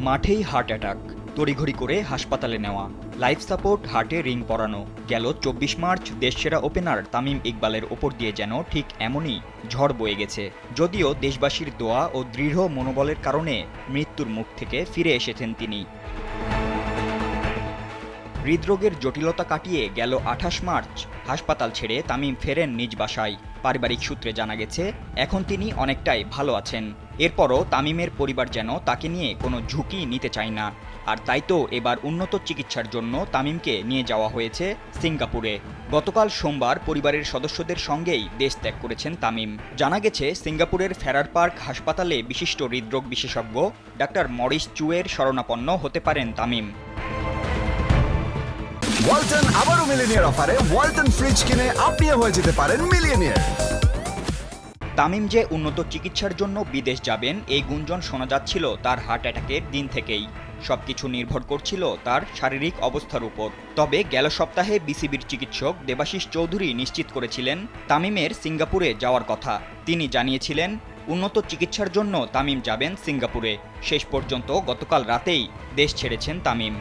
মাঠেই heart attack, তড়িঘড়ি করে হাসপাতালে নেওয়া, লাইফ সাপোর্ট হার্টে রিং পরানো। গেল ২৪ মার্চ দেশসেরা ওপেনার তামিম ইকবালের ওপর দিয়ে যেন ঠিক এমনই ঝড় বয়ে গেছে। যদিও দেশবাসীর দোয়া ও দৃঢ় মনোবলের কারণে মৃত্যুর মুখ থেকে ফিরে এসেছেন তিনি। হৃদরোগের জটিলতা কাটিয়ে গেল ২৮ মার্চ হাসপাতাল ছেড়ে তামিম ফেরেন নিজ বাসায়। পারিবারিক সূত্রে জানা গেছে এখন তিনি অনেকটাই ভালো আছেন। এরপরও তামিমের পরিবার যেন তাকে নিয়ে কোনো ঝুঁকি নিতে চায় না। আর তাই তো এবার উন্নত চিকিৎসার জন্য তামিমকে নিয়ে যাওয়া হয়েছে সিঙ্গাপুরে। গতকাল সোমবার পরিবারের সদস্যদের সঙ্গেই দেশ ত্যাগ করেছেন তামিম। জানা গেছে সিঙ্গাপুরের ফেরার পার্ক হাসপাতালে বিশিষ্ট হৃদরোগ বিশেষজ্ঞ ডাক্তার মরিস চুয়ের শরণাপন্ন হতে পারেন তামিম। ওয়ালটন আবারও মিলিনিয়ার অফারে ওয়ালটন ফ্রিজ কিনে আপনিও হয়ে যেতে পারেন মিলিয়নিয়ার। তামিম যে উন্নত চিকিৎসার জন্য বিদেশ যাবেন এই গুঞ্জন শোনা যাচ্ছিল তার হার্ট অ্যাটাকের দিন থেকেই। সবকিছু নির্ভর করছিল তার শারীরিক অবস্থার উপর। তবে গেল সপ্তাহে বিসিবির চিকিৎসক দেবাশিস চৌধুরী নিশ্চিত করেছিলেন তামিমের সিঙ্গাপুরে যাওয়ার কথা। তিনি জানিয়েছিলেন উন্নত চিকিৎসার জন্য তামিম যাবেন সিঙ্গাপুরে। শেষ পর্যন্ত গতকাল রাতেই দেশ ছেড়েছেন তামিম।